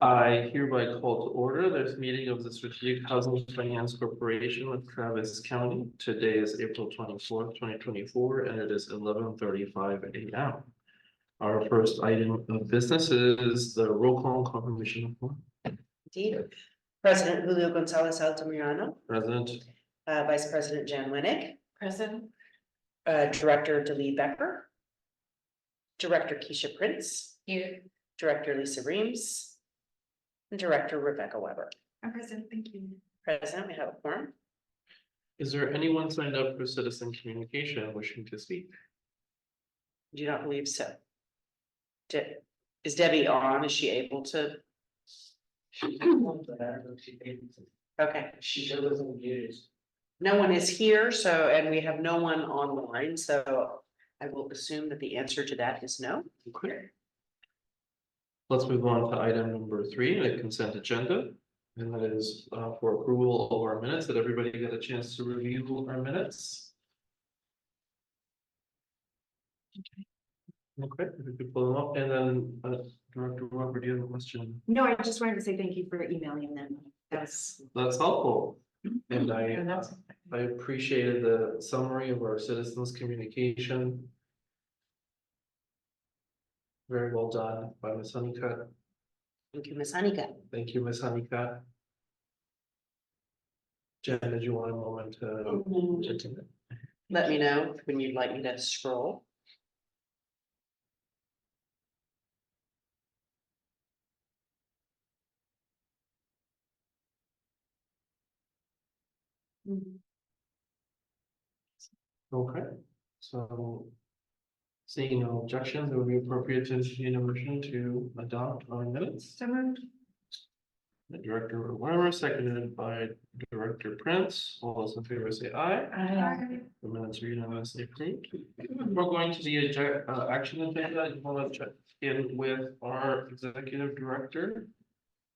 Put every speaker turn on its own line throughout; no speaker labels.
I hereby call to order this meeting of the Strategic Housing Finance Corporation with Travis County. Today is April 24th, 2024, and it is 11:35 a.m. Our first item of business is the roll call confirmation of form.
Indeed. President Julio Gonzalez Altamirano,
President,
Vice President Jan Winnick,
Present.
Director Delee Becker, Director Keisha Prince,
Here.
Director Lisa Reams, and Director Rebecca Weber.
I'm present, thank you.
President, we have a quorum.
is there anyone signed up for citizen communication wishing to speak?
Do not believe so. Is Debbie on? Is she able to? Okay.
She wasn't muted.
No one is here, so, and we have no one online, so I will assume that the answer to that is no.
Okay. Let's move on to item number 3, the consent agenda. And that is for approval of our minutes. Did everybody get a chance to review our minutes? Okay, if we could pull them up, and then Director Weber, do you have a question?
No, I just wanted to say thank you for emailing them.
That's helpful. And
And that's,
I appreciated the summary of our citizens communication. Very well done by Ms. Honeycutt.
Thank you, Ms. Honeycutt.
Thank you, Ms. Honeycutt. Jen, did you want a moment to?
Let me know when you'd like me to scroll.
Okay, so seeing no objections, it would be appropriate to entertain a motion to adopt our minutes.
so moved.
The Director Weber, seconded by Director Prince. All those in favor say aye. The minutes are unanimously approved. We're going to the action agenda. You want to check in with our executive director.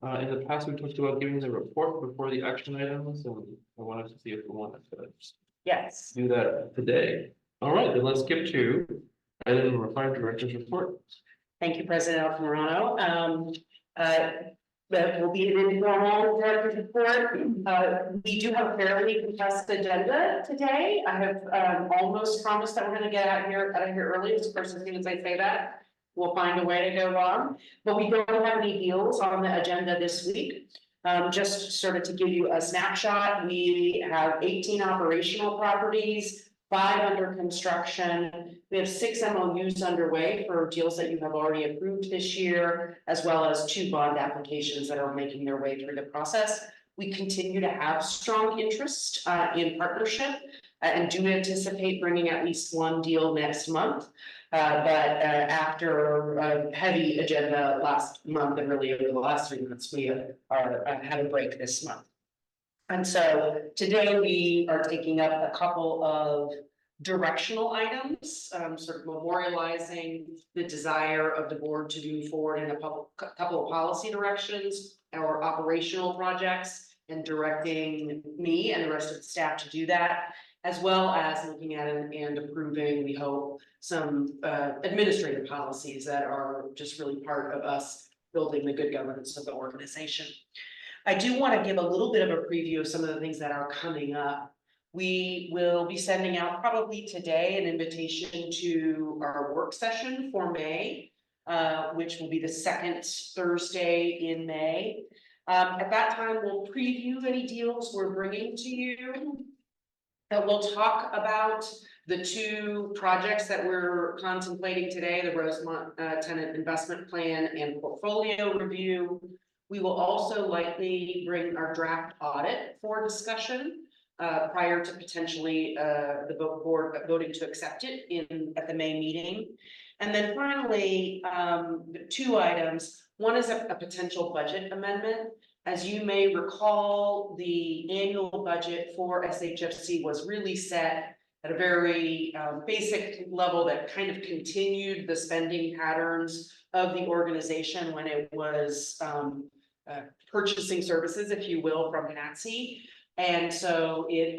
In the past, we talked about giving the report before the action items, and I wanted to see if we wanted to
Yes.
do that today. All right, then let's skip to item number 5, director's report.
Thank you, President Altamirano. That will be an informal director's report. We do have a fairly compressed agenda today. I have almost promised that we're going to get out here early. Of course, as soon as I say that, we'll find a way to go wrong. But we don't have any deals on the agenda this week. Just sort of to give you a snapshot, we have 18 operational properties, 5 under construction. We have 6 MOUs underway for deals that you have already approved this year, as well as 2 bond applications that are making their way through the process. We continue to have strong interest in partnership and do anticipate bringing at least 1 deal next month. But after a heavy agenda last month and really over the last 3 months, we had a break this month. And so today we are taking up a couple of directional items, sort of memorializing the desire of the board to move forward in a couple of policy directions or operational projects, and directing me and the rest of the staff to do that, as well as looking at and approving, we hope, some administrative policies that are just really part of us building the good governance of the organization. I do want to give a little bit of a preview of some of the things that are coming up. We will be sending out probably today an invitation to our work session for May, which will be the 2nd Thursday in May. At that time, we'll preview any deals we're bringing to you. We'll talk about the 2 projects that we're contemplating today, the Rosemont Tenant Investment Plan and Portfolio Review. We will also likely bring our draft audit for discussion prior to potentially the board voting to accept it at the May meeting. And then finally, 2 items. One is a potential budget amendment. As you may recall, the annual budget for SHFC was really set at a very basic level that kind of continued the spending patterns of the organization when it was purchasing services, if you will, from NATSE. And so it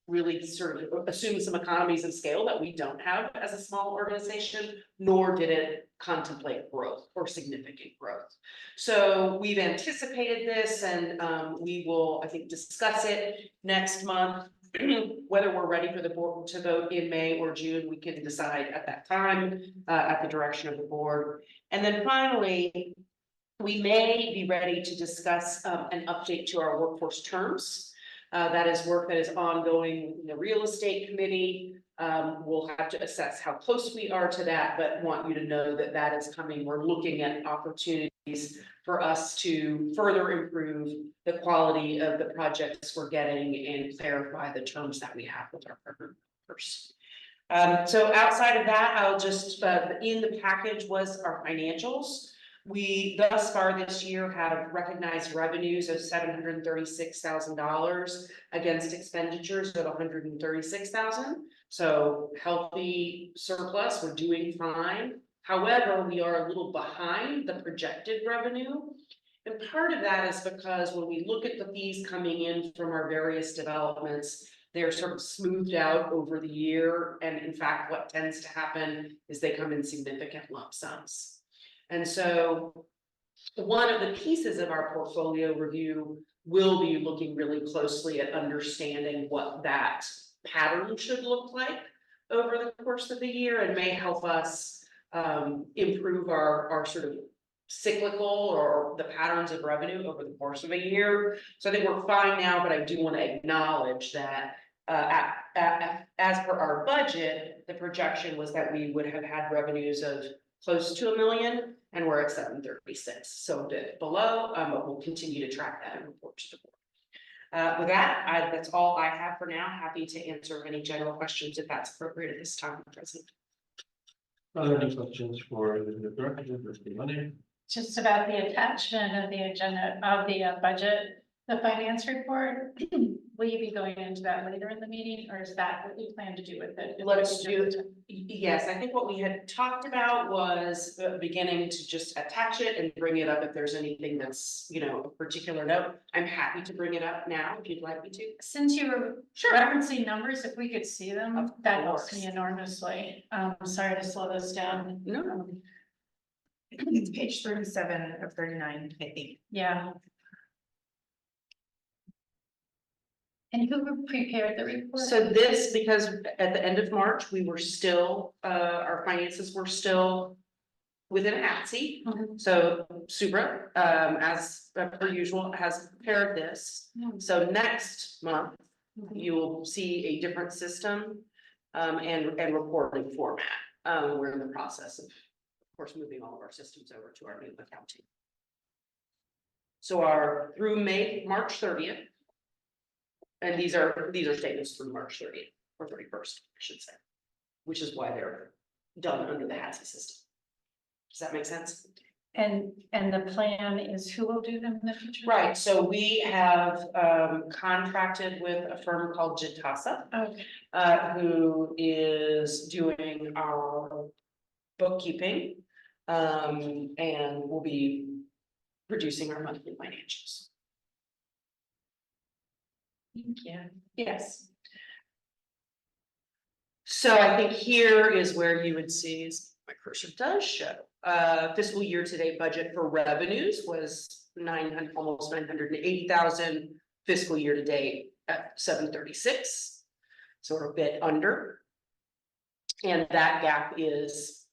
really sort of assume some economies of scale that we don't have as a small organization, nor did it contemplate growth or significant growth. So we've anticipated this and we will, I think, discuss it next month. Whether we're ready for the board to vote in May or June, we can decide at that time, at the direction of the board. And then finally, we may be ready to discuss an update to our workforce terms. That is work that is ongoing in the real estate committee. We'll have to assess how close we are to that, but want you to know that that is coming. We're looking at opportunities for us to further improve the quality of the projects we're getting and clarify the terms that we have with our partners. So outside of that, I'll just, in the package was our financials. We thus far this year have recognized revenues of $736,000 against expenditures of $136,000. So healthy surplus, we're doing fine. However, we are a little behind the projected revenue. And part of that is because when we look at the fees coming in from our various developments, they're sort of smoothed out over the year. And in fact, what tends to happen is they come in significant lump sums. And so one of the pieces of our portfolio review will be looking really closely at understanding what that pattern should look like over the course of the year and may help us improve our sort of cyclical or the patterns of revenue over the course of a year. So I think we're fine now, but I do want to acknowledge that as per our budget, the projection was that we would have had revenues of close to $1 million, and we're at 736, so a bit below, but we'll continue to track that and report to the board. With that, that's all I have for now. Happy to answer any general questions if that's appropriate at this time, President.
Are there any questions for the director or the money?
Just about the attachment of the agenda of the budget, the finance report. Will you be going into that later in the meeting, or is that what you plan to do with it?
Let's do it. Yes, I think what we had talked about was beginning to just attach it and bring it up if there's anything that's, you know, a particular note. I'm happy to bring it up now if you'd like me to.
Since you were referencing numbers, if we could see them,
Of
that helps
course.
me enormously. Sorry to slow this down.
No.
It's page 37 of 39, I think.
Yeah. And who prepared the report?
So this, because at the end of March, we were still, our finances were still within ATSI.
Mhm.
So Subra, as per usual, has prepared this.
Mhm.
So next month,
Mhm.
you will see a different system and reporting format. We're in the process of course, moving all of our systems over to our new accounting. So our through March 30th. And these are statements through March 30th or 31st, I should say, which is why they're done under the HATSI system. Does that make sense?
And the plan is who will do them in the future?
Right, so we have contracted with a firm called Jitasa,
Okay.
who is doing our bookkeeping, and will be producing our monthly financials.
Thank you.
Yes. So I think here is where you would see, as my cursor does show, fiscal year to date budget for revenues was almost 980,000, fiscal year to date at 736. So we're a bit under. And that gap is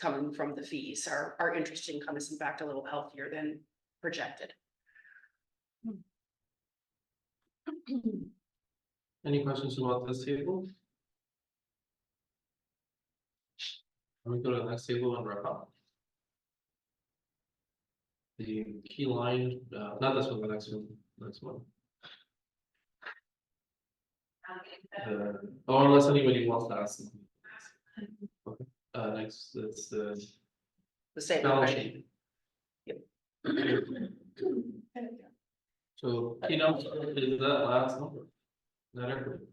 coming from the fees. Our interest income is in fact a little healthier than projected.
Any questions about this table? Let me go to the next table and wrap up. The key line, not this one, the next one, oh, unless anybody wants to ask them. Okay. Next, that's the
The
balance
same.
sheet. So key number is that last number, not everybody.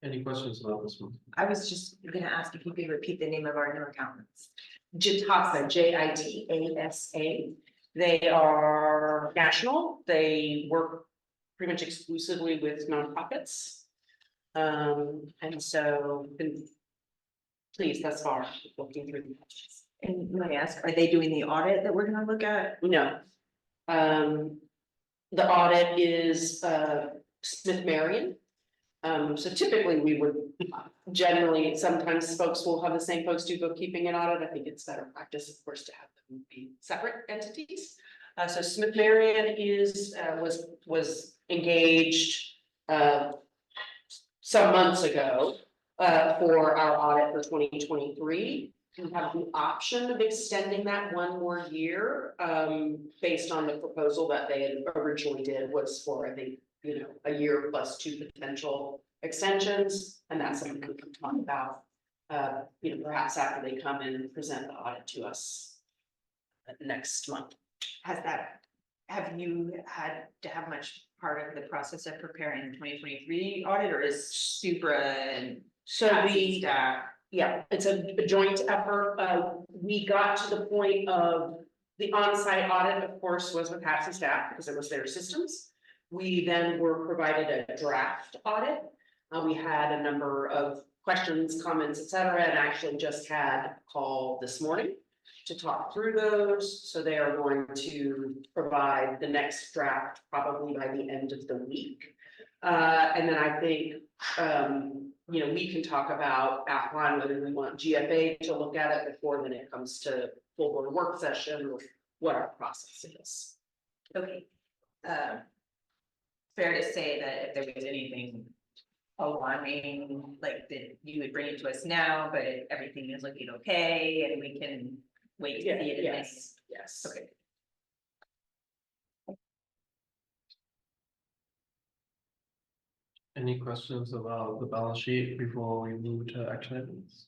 Any questions about this one?
I was just gonna ask if you could repeat the name of our new accountants.
JITASA, JITASA. They are national. They work pretty much exclusively with nonprofits. And so been pleased thus far looking through the budgets.
And let me ask, are they doing the audit that we're gonna look at?
No. The audit is Smith Marion. So typically we would generally, sometimes folks will have the same folks do bookkeeping and audit. I think it's better practice, of course, to have them be separate entities. So Smith Marion was engaged some months ago for our audit for 2023. We have the option of extending that one more year based on the proposal that they had originally did was for, I think, a year plus 2 potential extensions, and that's something we can talk about, perhaps after they come in and present the audit to us next month.
Have you had to have much part of the process of preparing the 2023 audit, or is Supra and
So
Patsy's
the,
staff?
yeah, it's a joint effort. We got to the point of the on-site audit, of course, was with Patsy staff because it was their systems. We then were provided a draft audit. We had a number of questions, comments, et cetera, and actually just had a call this morning to talk through those. So they are going to provide the next draft probably by the end of the week. And then I think, we can talk about outline whether we want GFA to look at it before then it comes to full board work session or what our process is.
Okay. Fair to say that if there was anything alarming, like that you would bring it to us now, but everything is looking okay and we can wait to see it in May.
Yes.
Okay.
Any questions about the balance sheet before we move to action items?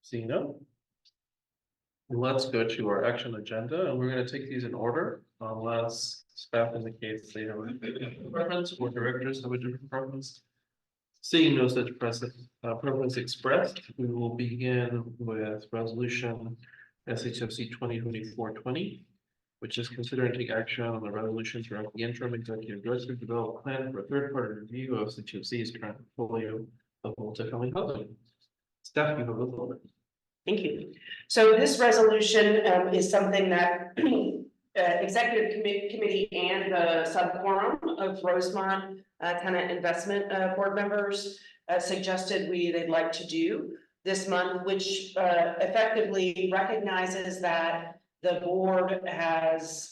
Seeing none. Let's go to our action agenda, and we're gonna take these in order, unless staff indicates they have a different preference or directors have a different preference. Seeing no such preference expressed, we will begin with resolution SHFC 2024-20, which is consider and take action on the resolution to the interim executive director develop a plan for a third-party review of SHFC's current portfolio of multifamily housing. Staff, you have a little bit.
Thank you. So this resolution is something that executive committee and the subquorum of Rosemont tenant investment board members suggested they'd like to do this month, which effectively recognizes that the board has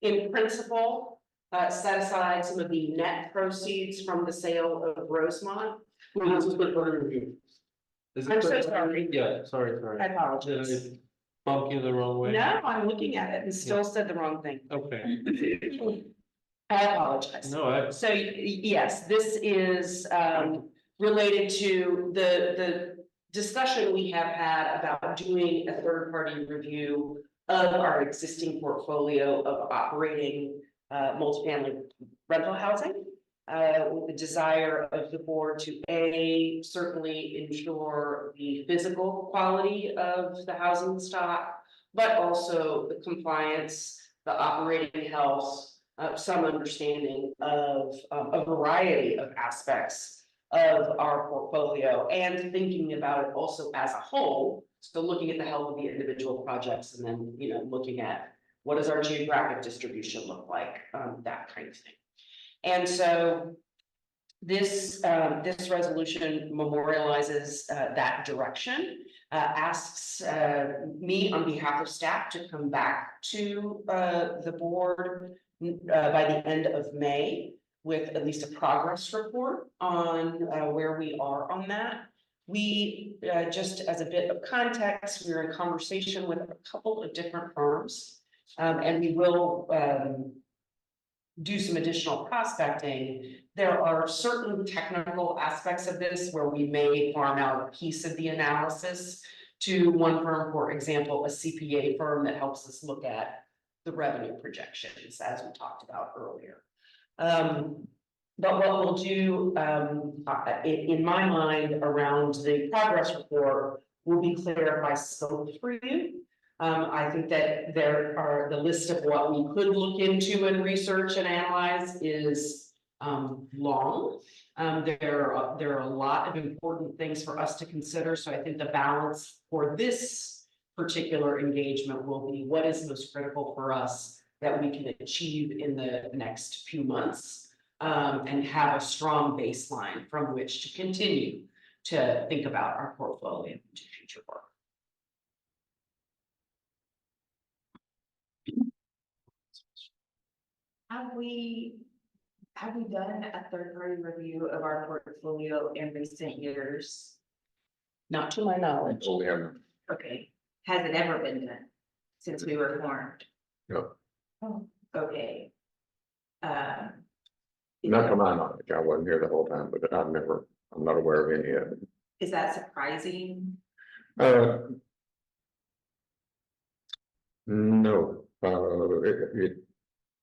in principle set aside some of the net proceeds from the sale of Rosemont.
This is the third review.
I'm so sorry.
Yeah, sorry.
I apologize.
Did I bump you the wrong way?
No, I'm looking at it and still said the wrong thing.
Okay.
I apologize.
No,
So yes, this is related to the discussion we have had about doing a third-party review of our existing portfolio of operating multifamily rental housing. With the desire of the board to certainly ensure the physical quality of the housing stock, but also the compliance, the operating health, some understanding of a variety of aspects of our portfolio and thinking about it also as a whole. So looking at the health of the individual projects and then, looking at what does our geographic distribution look like, that kind of thing. And so this resolution memorializes that direction, asks me on behalf of staff to come back to the board by the end of May with at least a progress report on where we are on that. We, just as a bit of context, we're in conversation with a couple of different firms, and we will do some additional prospecting. There are certain technical aspects of this where we may farm out a piece of the analysis to one firm, for example, a CPA firm that helps us look at the revenue projections, as we talked about earlier. But what we'll do, in my mind, around the progress report, will be clarify scope for you. I think that the list of what we could look into and research and analyze is long. There are a lot of important things for us to consider, so I think the balance for this particular engagement will be what is most critical for us that we can achieve in the next few months, and have a strong baseline from which to continue to think about our portfolio and to future work.
Have we done a third-party review of our portfolio in recent years?
Not to my knowledge.
Oh, we haven't.
Okay, has it ever been done since we were formed?
No.
Oh, okay.
Not to my knowledge, I wasn't here the whole time, but I'm not aware of any of it.
Is that surprising?
No,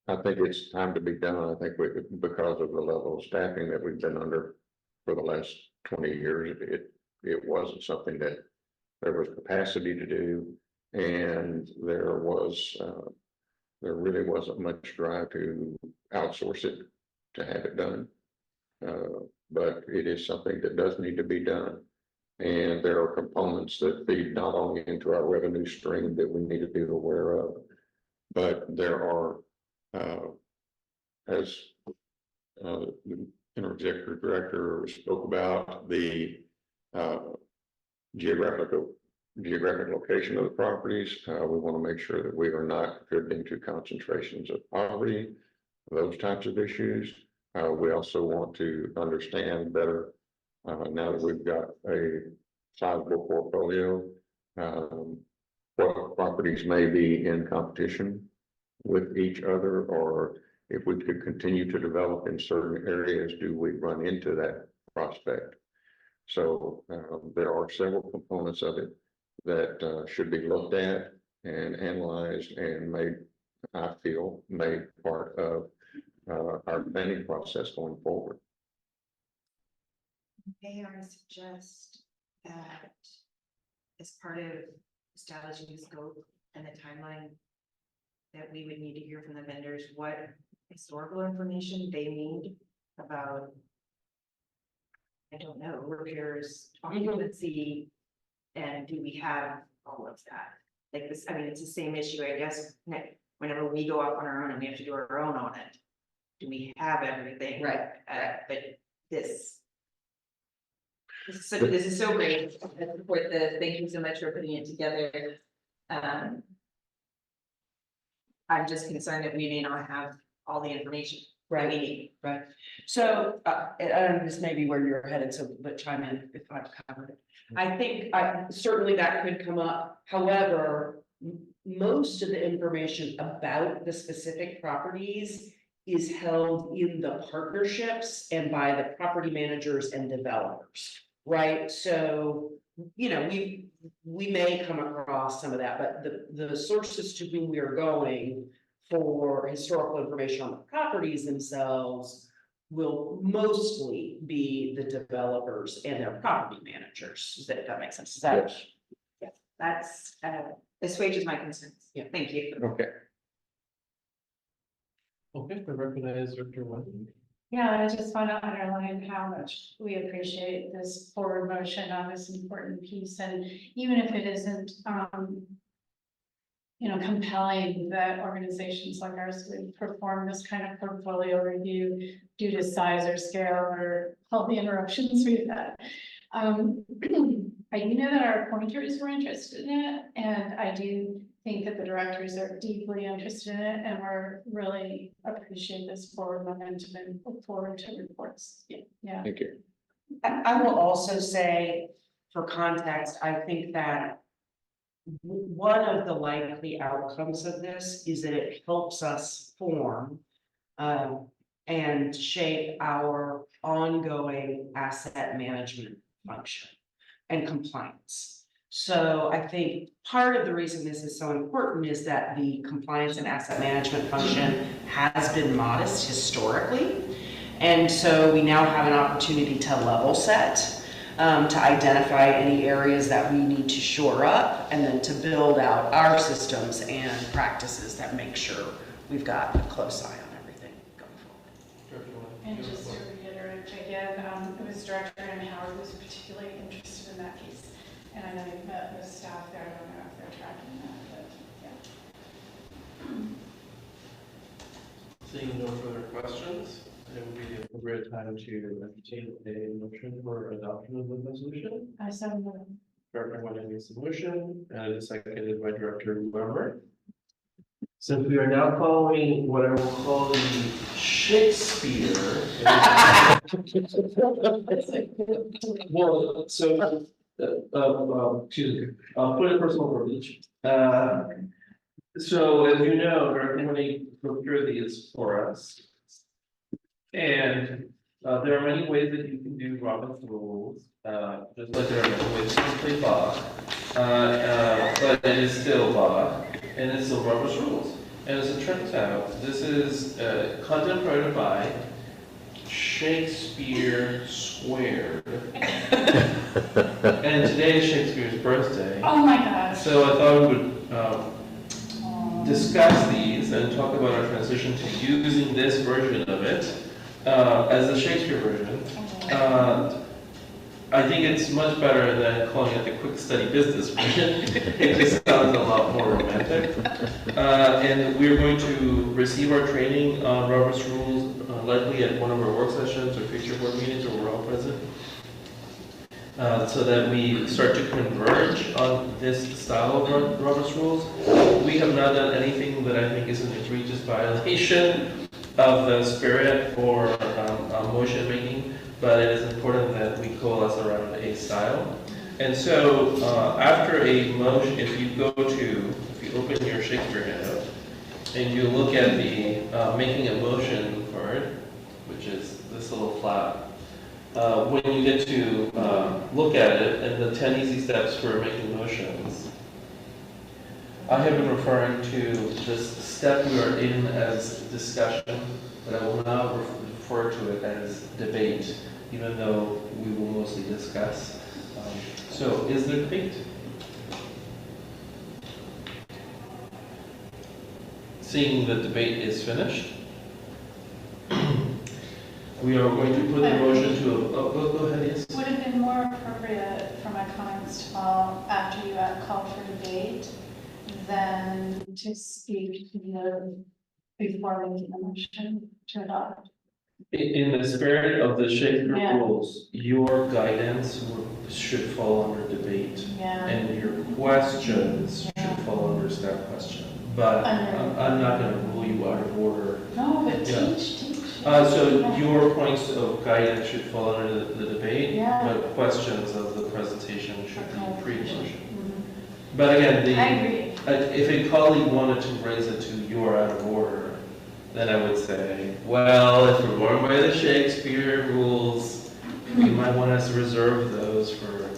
I think it's time to be done. I think because of the level of staffing that we've been under for the last 20 years, it wasn't something that there was capacity to do. And there really wasn't much drive to outsource it, to have it done. But it is something that does need to be done. And there are components that feed not only into our revenue stream that we need to be aware of, but there are, as the executive director spoke about, the geographic location of the properties. We want to make sure that we are not contributing to concentrations of poverty, those types of issues. We also want to understand better, now that we've got a sizable portfolio, what properties may be in competition with each other, or if we could continue to develop in certain areas, do we run into that prospect? So there are several components of it that should be looked at and analyzed and made, I feel, made part of our planning process going forward.
May I suggest that as part of establishing the scope and the timeline, that we would need to hear from the vendors what historical information they need about, I don't know, repairs, occupancy, and do we have all of that? Like this, I mean, it's the same issue, I guess, whenever we go off on our own and we have to do our own audit. Do we have everything?
Right.
But this is so great. I support this. Thank you so much for putting it together. I'm just concerned that we may not have all the information that we need.
Right. So, this may be where you're headed, so but chime in if I've covered it. I think certainly that could come up. However, most of the information about the specific properties is held in the partnerships and by the property managers and developers, right? So, you know, we may come across some of that, but the sources to whom we are going for historical information on the properties themselves will mostly be the developers and their property managers. Does that make sense? Is that?
Yes.
Yeah, that's assuages my concerns.
Yeah.
Thank you.
Okay.
Okay, I recognize Director Wendy.
Yeah, I just want to underline how much we appreciate this forward motion on this important piece, and even if it isn't, you know, compelling that organizations like ours would perform this kind of portfolio review due to size or scale or all the interruptions we've had. I do know that our appointers were interested in it, and I do think that the directors are deeply interested in it, and we're really appreciate this forward momentum and look forward to reports. Yeah.
Thank you.
I will also say, for context, I think that one of the likely outcomes of this is that it helps us form and shape our ongoing asset management function and compliance. So I think part of the reason this is so important is that the compliance and asset management function has been modest historically. And so we now have an opportunity to level set, to identify any areas that we need to shore up, and then to build out our systems and practices that make sure we've got a close eye on everything going forward.
And just to reiterate again, it was Director Ann Howard who was particularly interested in that piece. And I know you've met with staff there, I don't know if they're tracking that, but yeah.
Seeing no further questions, it would be the appropriate time to entertain a motion for adoption of the resolution.
I so moved.
Director Whiting makes the motion, and it is seconded by Director Weber. Since we are now following what I will call the Shakespeare. Well, so, excuse me, I'll put it in personal verbiage. So as you know, Director Whiting procured these for us. And there are many ways that you can do Robert's rules, just like there are many ways to play Bach. But it is still Bach, and it's still Robert's rules. And as it turns out, this is content provided by Shakespeare Squared. And today is Shakespeare's birthday.
Oh my gosh.
So I thought we would discuss these and talk about our transition to using this version of it as the Shakespeare version. I think it's much better than calling it the quick study business version. It just sounds a lot more romantic. And we're going to receive our training on Robert's Rules likely at one of our work sessions or future board meetings where we're all present. So that we start to converge on this style of Robert's Rules. We have not done anything that I think is an egregious violation of the spirit or motion making, but it is important that we coalesce around a style. And so after a motion, if you open your Shakespeare handout and you look at the making a motion part, which is this little flap, when you get to look at it and the 10 easy steps for making motions, I have been referring to this step we are in as discussion, but I will now refer to it as debate, even though we will mostly discuss. So is there debate? Seeing the debate is finished, we are going to put the motion to a, go ahead, yes.
Would it have been more appropriate for my comments to follow after you had called for debate than to speak before making the motion to adopt?
In the spirit of the Shakespeare
Yeah.
rules, your guidance should fall under debate,
Yeah.
and your questions should fall under staff question. But I'm not going to rule you out of order.
No, but
Yeah.
teach.
So your points of guidance should fall under the debate,
Yeah.
but questions of the presentation should be
Okay.
pre-motion.
Mhm.
But again,
I agree.
if a colleague wanted to raise it to you're out of order, then I would say, well, if we're going by the Shakespeare rules, you might want us to reserve those for,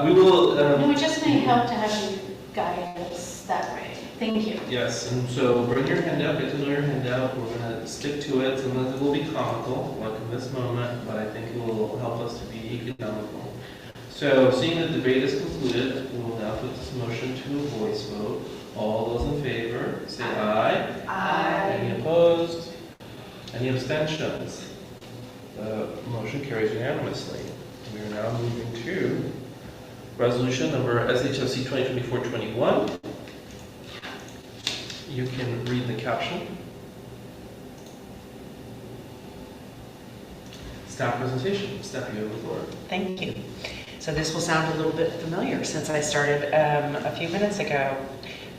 we will,
No, it just may help to have you guide us that way. Thank you.
yes, and so bring your handout, get to know your handout, we're gonna stick to it, sometimes it will be comical, like in this moment, but I think it will help us to be economical. So, seeing the debate is concluded, we will now put this motion to a voice vote. All those in favor, say aye.
Aye.
Any opposed? Any abstentions? The motion carries unanimously. We are now moving to resolution number SHFC 2024-21. You can read the caption. Staff presentation. Steph, you have the floor.
Thank you. So this will sound a little bit familiar since I started a few minutes ago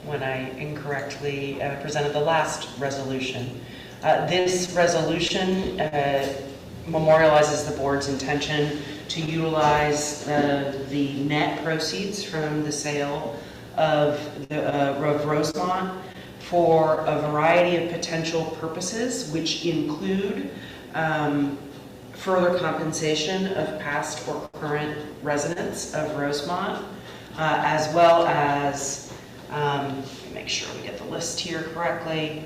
when I incorrectly presented the last resolution. This resolution memorializes the board's intention to utilize the net proceeds from the sale of Rosemont for a variety of potential purposes, which include further compensation of past or current residents of Rosemont, as well as, make sure we get the list here correctly,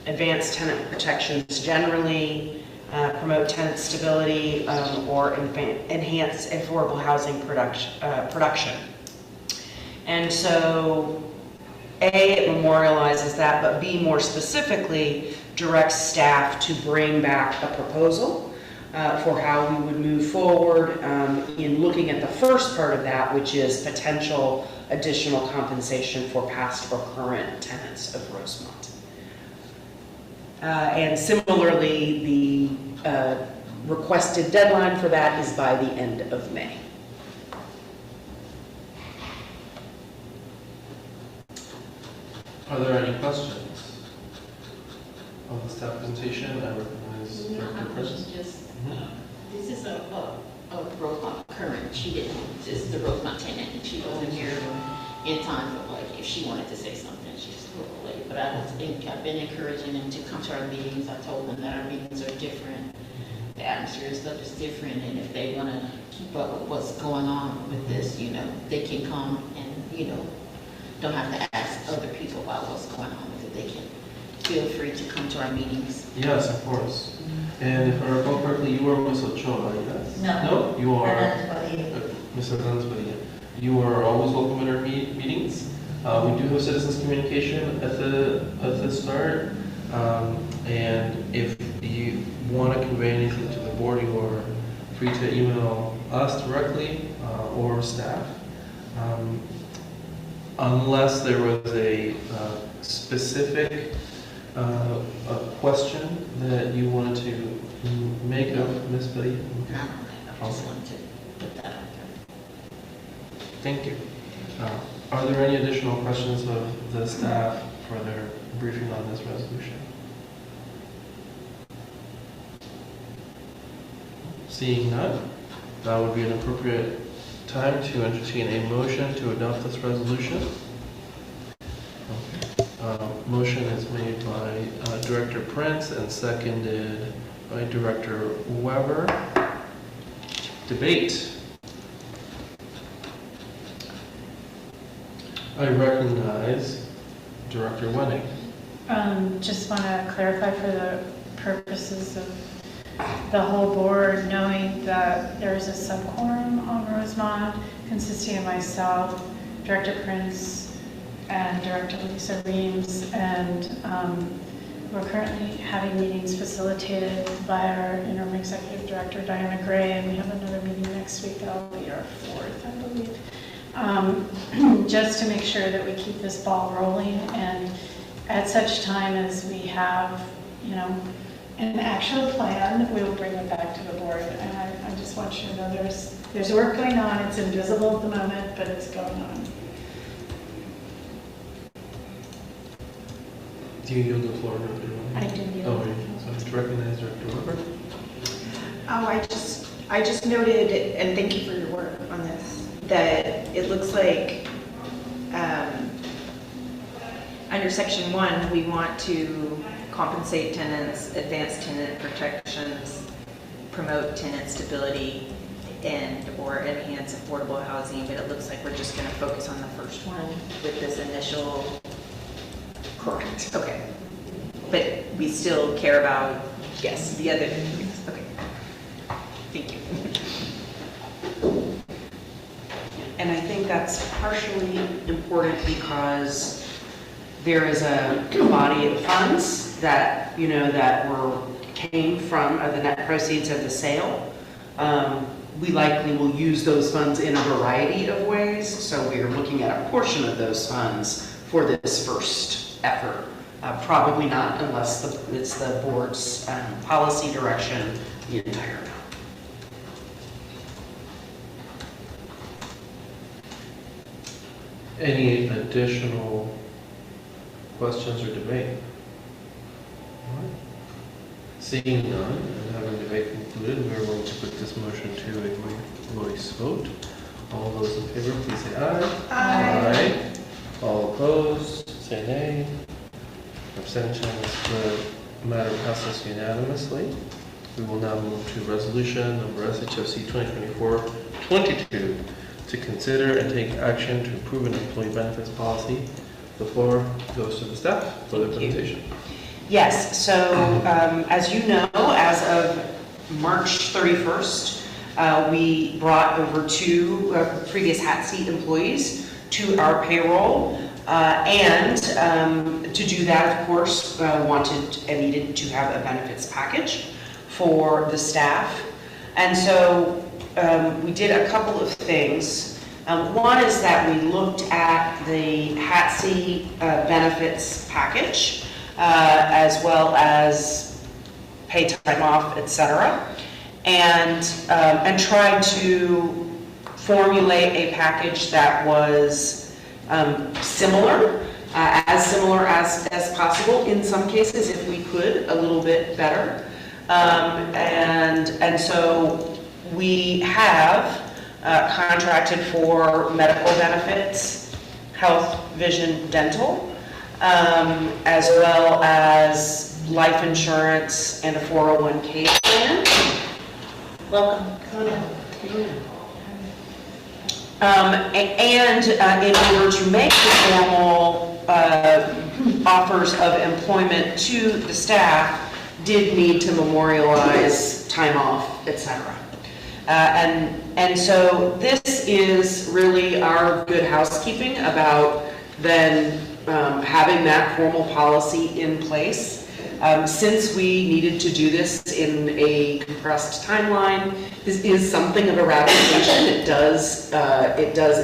advanced tenant protections generally, promote tenant stability, or enhance affordable housing production. And so A, it memorializes that, but B, more specifically, directs staff to bring back a proposal for how we would move forward in looking at the first part of that, which is potential additional compensation for past or current tenants of Rosemont. And similarly, the requested deadline for that is by the end of May.
Are there any questions on the staff presentation? I recognize Director Prince.
This is a Rosemont current, she didn't, this is the Rosemont tenant, and she wasn't here in time for like, if she wanted to say something, she's a little late, but I've been encouraging them to come to our meetings. I told them that our meetings are different, the atmosphere and stuff is different, and if they wanna keep up with what's going on with this, you know, they can come and, you know, don't have to ask other people about what's going on with it. They can feel free to come to our meetings.
Yes, of course. And if I recall correctly, you are Ms. Ochoa, yes?
No.
You are Ms. Hernandez-Padilla. You are always welcome at our meetings. We do have citizens communication at the start. And if you want to convey anything to the board, you are free to email us directly or staff. Unless there was a specific a question that you wanted to make of Ms. Padilla.
I just wanted to put that out there.
Thank you. Are there any additional questions of the staff for their briefing on this resolution? Seeing none, that would be an appropriate time to entertain a motion to adopt this resolution. Motion is made by Director Prince and seconded by Director Weber. Debate. I recognize Director Wenning.
Just want to clarify for the purposes of the whole board, knowing that there is a subquorum on Rosemont consisting of myself, Director Prince, and Director Lisa Reams, and we're currently having meetings facilitated by our interim executive director, Diana Gray, and we have another meeting next week. That'll be our 4th, I believe. Just to make sure that we keep this ball rolling, and at such time as we have, you know, an actual plan, we will bring it back to the board. And I just want you to know there's work going on. It's invisible at the moment, but it's going on.
Do you yield the floor to
I do need
so to recognize Director Weber.
Oh, I just noted, and thank you for your work on this, that it looks like under section 1, we want to compensate tenants, advance tenant protections, promote tenant stability, and or enhance affordable housing, but it looks like we're just gonna focus on the first one with this initial. Correct. Okay. But we still care about, yes, the other, okay. Thank you.
And I think that's partially important because there is a body of funds that, you know, that came from the net proceeds of the sale. We likely will use those funds in a variety of ways. So we are looking at a portion of those funds for this first effort. Probably not unless it's the board's policy direction, the entire amount.
Any additional questions or debate? All right. Seeing none and having debate concluded, we are going to put this motion to a voice vote. All those in favor, please say aye.
Aye.
All opposed, say nay. Abstentions, the matter passes unanimously. We will now move to resolution number SHFC 2024-22, to consider and take action to approve an employee benefits policy. The floor goes to the staff for the
Thank you.
presentation.
Yes, so as you know, as of March 31st, we brought over 2 previous hat seat employees to our payroll. And to do that, of course, wanted and needed to have a benefits package for the staff. And so we did a couple of things. One is that we looked at the HATC benefits package, as well as pay time off, et cetera, and tried to formulate a package that was similar, as similar as possible, in some cases, if we could, a little bit better. And so we have contracted for medical benefits, health, vision, dental, as well as life insurance and a 401k plan. Welcome. Come on in. And in order to make the formal offers of employment to the staff, did need to memorialize time off, etc. And so this is really our good housekeeping about then having that formal policy in place. Since we needed to do this in a compressed timeline, this is something of a ratification. It does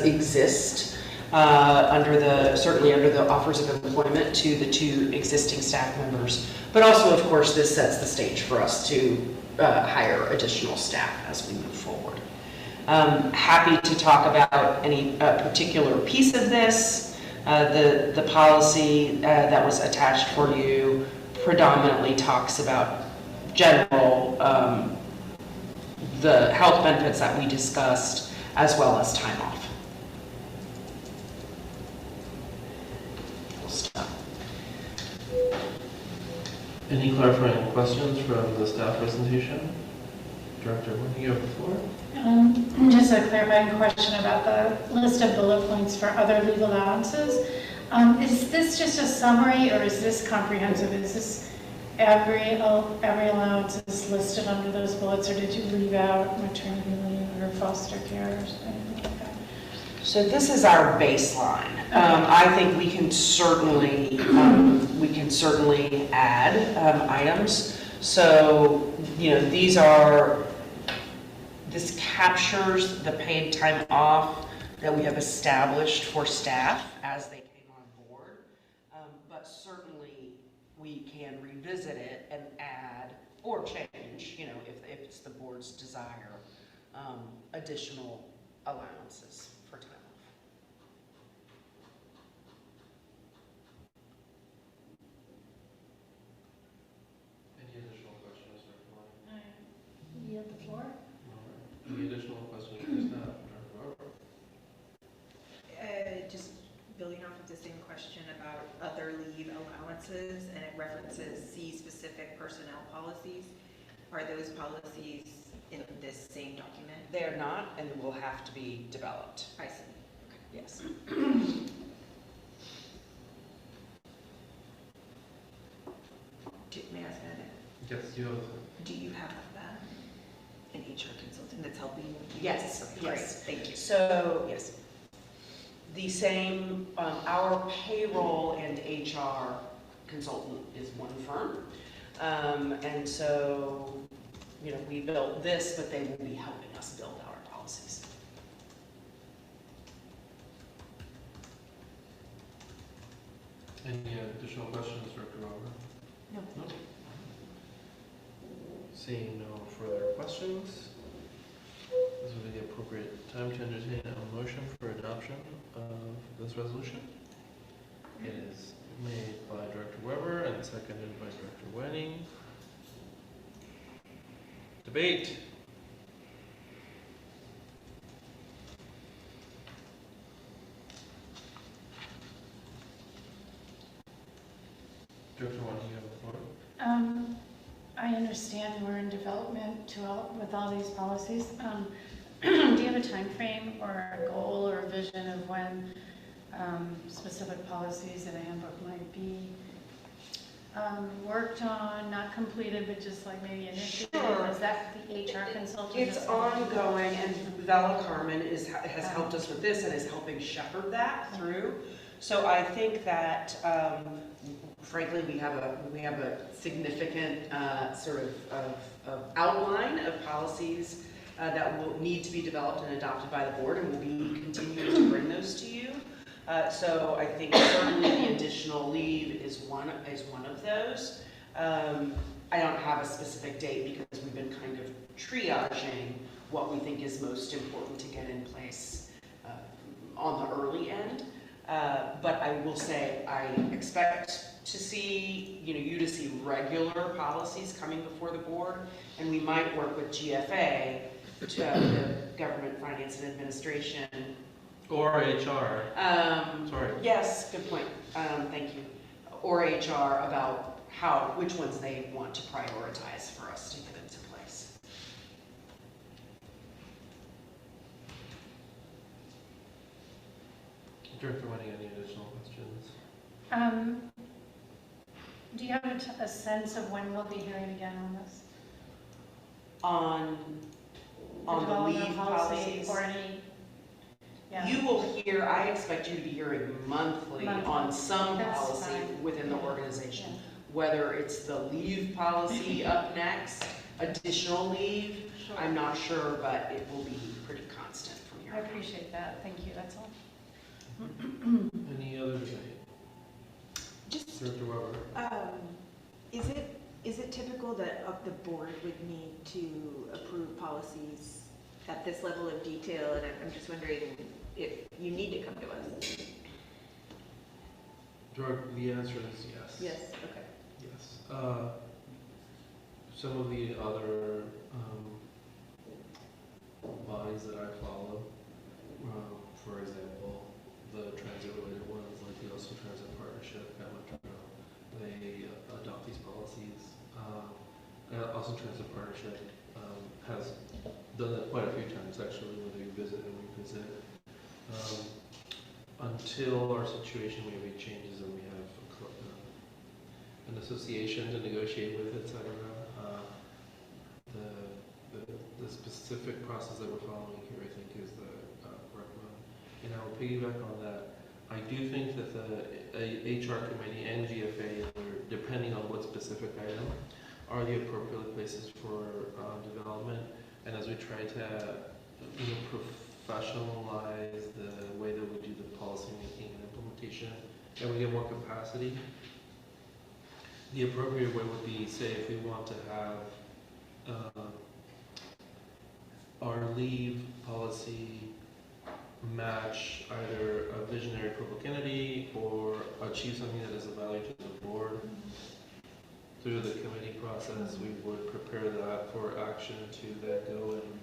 exist certainly under the offers of employment to the 2 existing staff members. But also, of course, this sets the stage for us to hire additional staff as we move forward. Happy to talk about any particular piece of this. The policy that was attached for you predominantly talks about general, the health benefits that we discussed, as well as time off. We'll stop.
Any clarifying questions from the staff presentation? Director, when you have the floor.
Just a clarifying question about the list of bullet points for other leave allowances. Is this just a summary, or is this comprehensive? Is this every allowance is listed under those bullets, or did you leave out maternity leave or foster care or something like that?
So this is our baseline. I think we can certainly add items. So, this captures the paid time off that we have established for staff as they came on board. But certainly we can revisit it and add or change, if it's the board's desire, additional allowances for time off.
Any additional questions, Dr. Wang?
You have the floor?
Any additional questions for staff, Dr. Weber?
Just building off of the same question about other leave allowances, and it references C-specific personnel policies. Are those policies in this same document?
They are not, and will have to be developed.
I see.
Yes.
May I ask that?
Yes, you have.
Do you have an HR consultant that's helping you?
Yes,
Great,
yes.
thank you.
So, yes. The same, our payroll and HR consultant is one firm. And so, we built this, but they will be helping us build our policies.
Any additional questions, Director Weber?
No.
Seeing no further questions, this would be the appropriate time to entertain a motion for adoption of this resolution. It is made by Director Weber and seconded by Director Wenning. Debate. Director Wenning, you have the floor.
I understand we're in development with all these policies. Do you have have a time frame or a goal or a vision of when specific policies in a handbook might be worked on, not completed, but just like maybe initiated?
Sure.
Is that the HR consultant?
It's
that's-
ongoing, and Vala Carmen has helped us with this and is helping shepherd that through. So I think that, frankly, we have a significant sort of outline of policies that will need to be developed and adopted by the board, and we'll be continuing to bring those to you. So I think certainly the additional leave is one of those. I don't have a specific date because we've been kind of triaging what we think is most important to get in place on the early end. But I will say I expect to see, you to see regular policies coming before the board, and we might work with GFA, the Government Finance and Administration.
Or HR. Sorry.
Yes, good point. Thank you. Or HR about which ones they want to prioritize for us to get into place.
Director, wanting any additional questions?
Do you have a sense of when we'll be hearing again on this?
On the
development
leave
policy
policies.
or any? Yeah.
You will hear, I expect you to be hearing monthly on some
That's
policy
fine.
within the organization. Whether it's the leave policy up next, additional leave,
Sure.
I'm not sure, but it will be pretty constant from here
I
on out.
appreciate that. Thank you. That's all.
Any other debate?
Just,
Director Weber?
is it typical that the board would need to approve policies at this level of detail? And I'm just wondering if you need to come to us.
The answer is yes.
Yes, okay.
Yes. Some of the other bodies that I follow, for example, the transit-related ones like the Austin Transit Partnership at Metro, they adopt these policies. Austin Transit Partnership has done that quite a few times actually, where they visit and revisit. Until our situation maybe changes and we have an association to negotiate with, etc. The specific process that we're following here, I think, is the correct one. And I will piggyback on that. I do think that the HR committee and GFA, depending on what specific item, are the appropriate places for development. And as we try to professionalize the way that we do the policy making and implementation, and we get more capacity, the appropriate way would be, say, if we want to have our leave policy match either a visionary public entity or achieve something that is of value to the board. Through the committee process, we would prepare that for action to then go and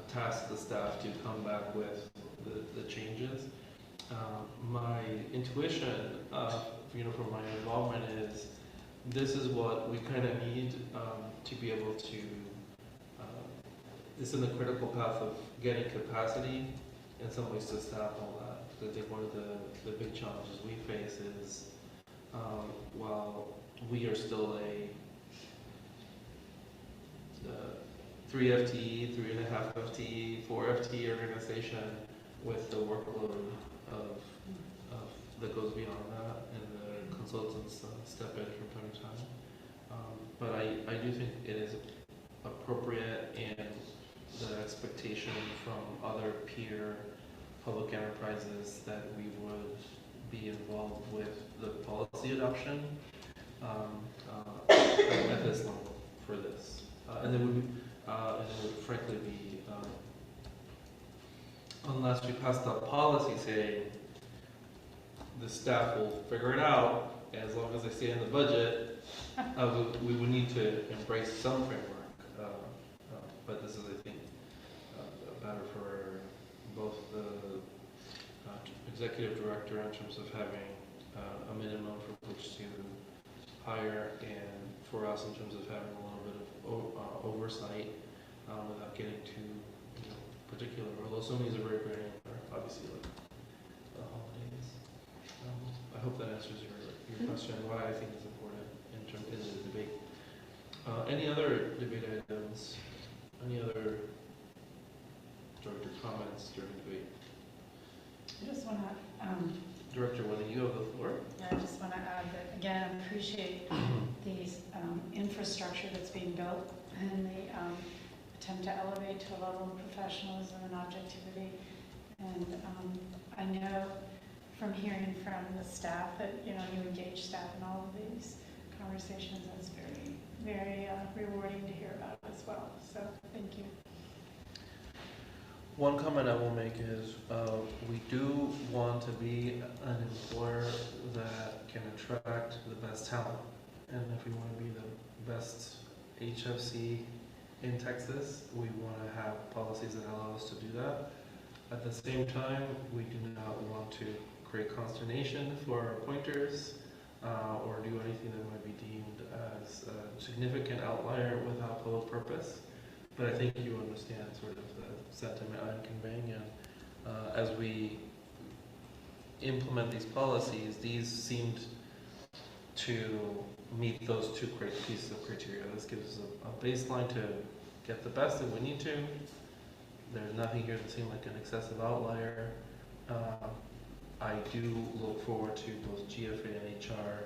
task the staff to come back with the changes. My intuition, from my involvement is this is what we kind of need to be able to. It's in the critical path of getting capacity in some ways to staff all that. Because I think one of the big challenges we face is while we are still a 3 FTE, 3.5 FTE, 4 FTE organization with the workload of that goes beyond that, and the consultants step in from time to time. But I do think it is appropriate, and the expectation from other peer public enterprises that we would be involved with the policy adoption at this level for this. And it would frankly be, unless we pass the policy saying the staff will figure it out, as long as they stay in the budget, we would need to embrace some framework. But this is, I think, better for both the executive director in terms of having a minimum for which to hire, and for us in terms of having a little bit of oversight without getting too particular, although some of these are very granular, obviously, like the holidays. I hope that answers your question, why I think it's important in terms of the debate. Any other debate items? Any other director comments during debate?
I just wanna,
Director, whether you have the floor?
I just wanna add that, again, I appreciate these, infrastructure that's being built and the, attempt to elevate to a level of professionalism and objectivity. And, I know from hearing from the staff that, you engage staff in all of these conversations, that's very, very rewarding to hear about as well. So thank you.
One comment I will make is, we do want to be an employer that can attract the best talent. And if we want to be the best HFC in Texas, we want to have policies that allow us to do that. At the same time, we do not want to create consternation for our appointers, or do anything that might be deemed as a significant outlier without public purpose. But I think you understand sort of the sentiment I'm conveying, and as we implement these policies, these seemed to meet those two great pieces of criteria. This gives us a baseline to get the best if we need to. There's nothing here that seemed like an excessive outlier. I do look forward to both GFA and HR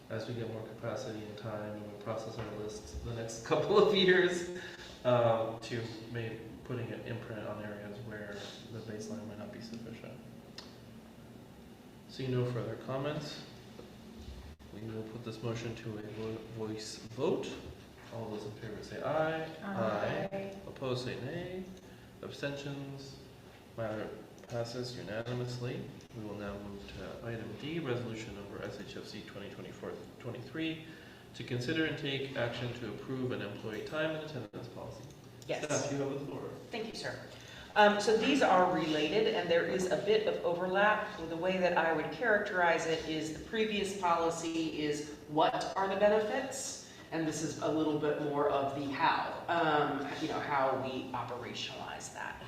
as we get more capacity and time and we process our list the next couple of years, to maybe putting an imprint on areas where the baseline might not be sufficient. Seeing no further comments, we will put this motion to a voice vote. All those in favor say aye.
Aye.
Opposed say nay. Abstentions. Matter passes unanimously. We will now move to item D, resolution number SHFC 2024-23, to consider and take action to approve an employee time and attendance policy.
Yes.
Staff, you have the floor.
Thank you, sir. So these are related, and there is a bit of overlap. The way that I would characterize it is the previous policy is what are the benefits, and this is a little bit more of the how, how we operationalize that.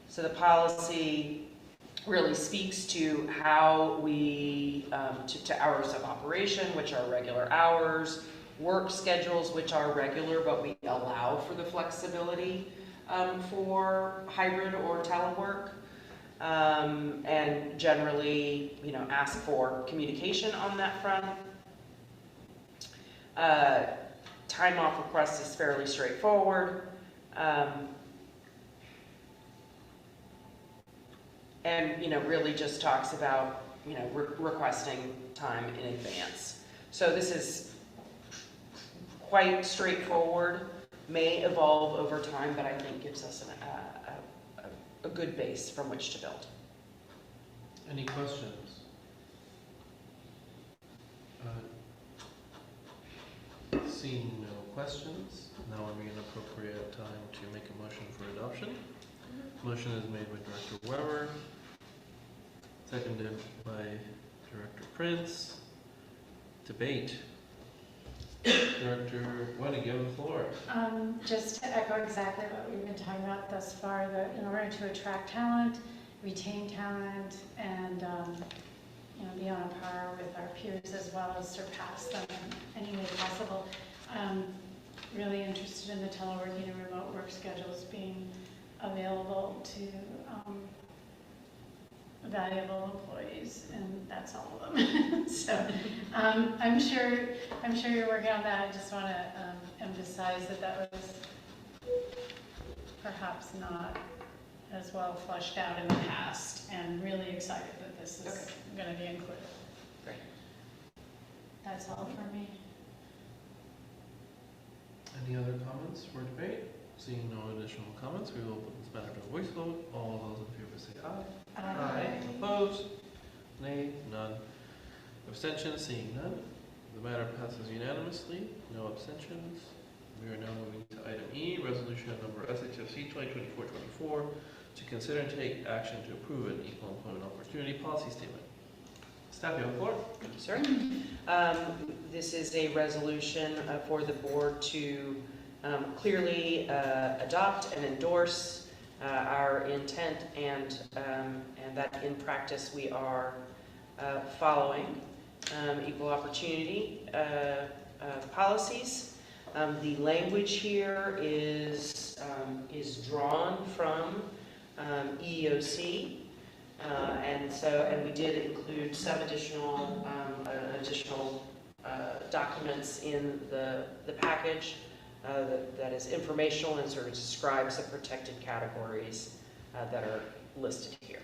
So the policy really speaks to how we, to hours of operation, which are regular hours, work schedules, which are regular, but we allow for the flexibility for hybrid or telework, and generally, ask for communication on that front. Time off request is fairly straightforward. And, really just talks about, requesting time in advance. So this is quite straightforward, may evolve over time, but I think gives us a good base from which to build.
Any questions? Seeing no questions, now would be an appropriate time to make a motion for adoption. Motion is made by Director Weber, seconded by Director Prince. Debate. Director, why don't you give the floor?
Just to echo exactly what we've been talking about thus far, that in order to attract talent, retain talent, and be on a par with our peers as well as surpass them in any way possible. Really interested in the teleworking and remote work schedules being available to valuable employees, and that's all of them. So I'm sure you're working on that. I just want to emphasize that was perhaps not as well fleshed out in the past, and really excited that this is going to be included.
Great.
That's all for me.
Any other comments for debate? Seeing no additional comments, we will put this matter to a voice vote. All those in favor say aye.
Aye.
Opposed? Nay? None. Abstentions? Seeing none. The matter passes unanimously. No abstentions. We are now moving to item E, resolution number SHFC 2024-24, to consider and take action to approve an equal employment opportunity policy statement. Staff, you have the floor.
Thank you, sir. This is a resolution for the board to clearly adopt and endorse our intent and that in practice we are following equal opportunity policies. The language here is drawn from EEOC, and we did include some additional documents in the package that is informational and sort of describes the protected categories that are listed here.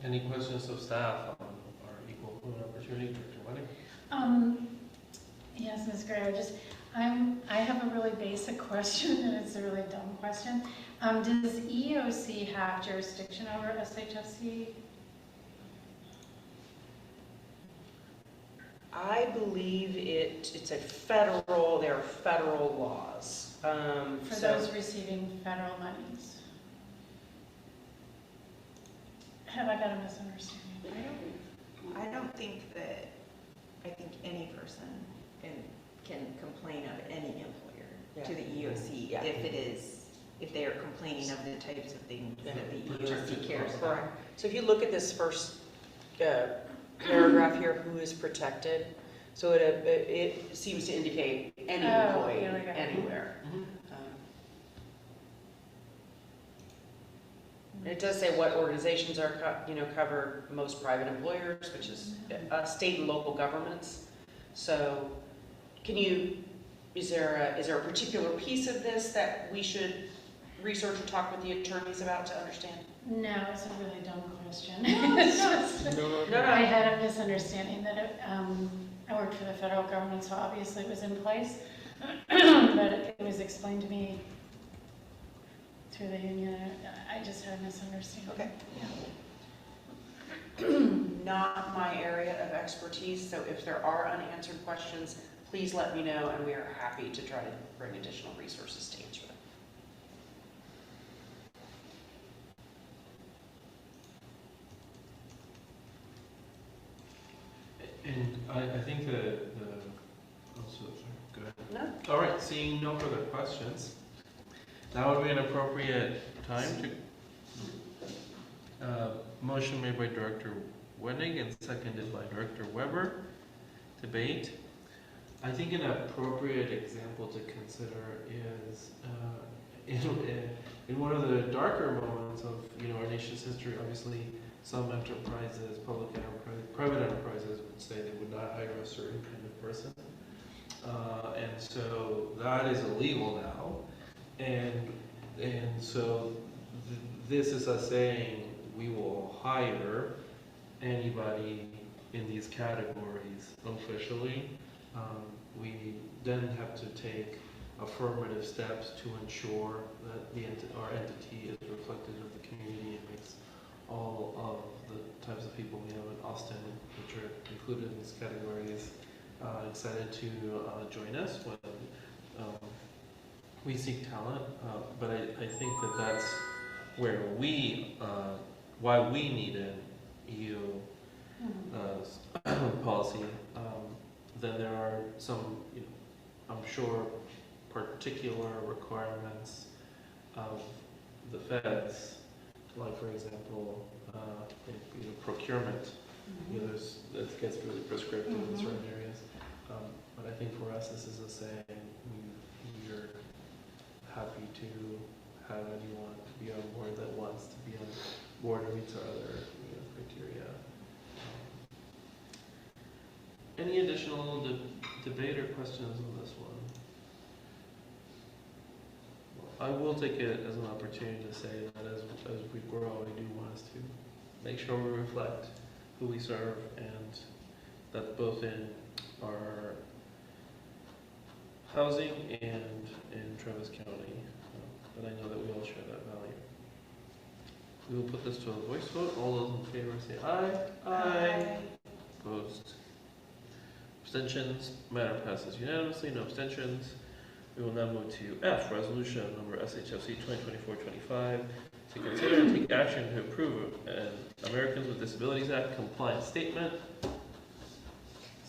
Any questions of staff on our equal employment opportunity, Director Wenning?
Yes, Ms. Gray, I have a really basic question, and it's a really dumb question. Does EOC have jurisdiction over SHFC?
I believe it's a federal, there are federal laws.
For those receiving federal monies? Have I got a misunderstanding?
I don't think that, I think any person can complain of any employer to the EOC
Yeah.
if they are complaining of the types of things that the
Protected
EOC cares
clause.
about.
So if you look at this first paragraph here, who is protected? So it seems to indicate any employee
here we go.
anywhere. It does say what organizations are cover most private employers, which is state and local governments. So is there a particular piece of this that we should research or talk with the attorneys about to understand?
No, it's a really dumb question. It's just, I had a misunderstanding that I worked for the federal government, so obviously it was in place. But it was explained to me through the union. I just had a misunderstanding.
Okay. Not my area of expertise, so if there are unanswered questions, please let me know, and we are happy to try to bring additional resources to answer them.
And I think also, go ahead.
No?
All right, seeing no further questions, now would be an appropriate time to, motion made by Director Wenning and seconded by Director Weber, debate. I think an appropriate example to consider is in one of the darker moments of our nation's history. Obviously, some enterprises, public enterprise, private enterprises would say they would not hire a certain kind of person, and so that is illegal now, and so this is us saying we will hire anybody in these categories officially. We then have to take affirmative steps to ensure that our entity is reflective of the community and makes all of the types of people we have in Austin, which are included in these categories, excited to join us when we seek talent. But I think that's where why we need an EU policy. Then there are some, I'm sure, particular requirements of the feds, like for example, procurement. That gets really prescriptive in certain areas. But I think for us, this is a saying we're happy to have anyone be on board that wants to be on board and meets our other criteria. Any additional debate or questions on this one? I will take it as an opportunity to say that as we grow, I do want us to make sure we reflect who we serve, and that's both in our housing and in Travis County. But I know that we all share that value. We will put this to a voice vote. All those in favor say aye. Aye. Opposed? Abstentions? Matter passes unanimously. No abstentions. We will now move to F, resolution number SHFC 2024-25, to consider and take action to approve an Americans with Disabilities Act compliance statement.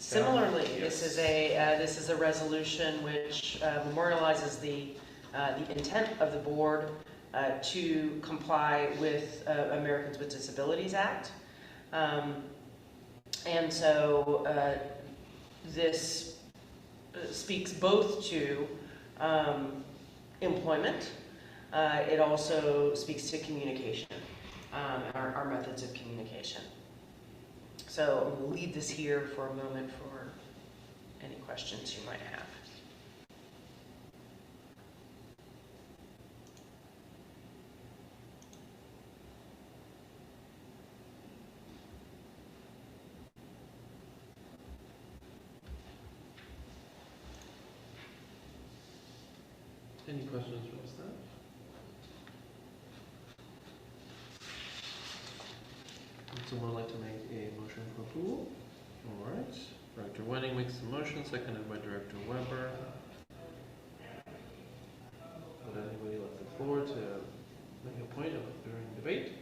Similarly, this is a resolution which memorializes the intent of the board to comply with Americans with Disabilities Act. And so this speaks both to employment. It also speaks to communication, our methods of communication. So I'm going to leave this here for a moment for any questions you might have.
Any questions from staff? Would someone like to make a motion for approval? All right. Director Wenning makes the motion, seconded by Director Weber. Would anybody like the floor to make a point of during debate?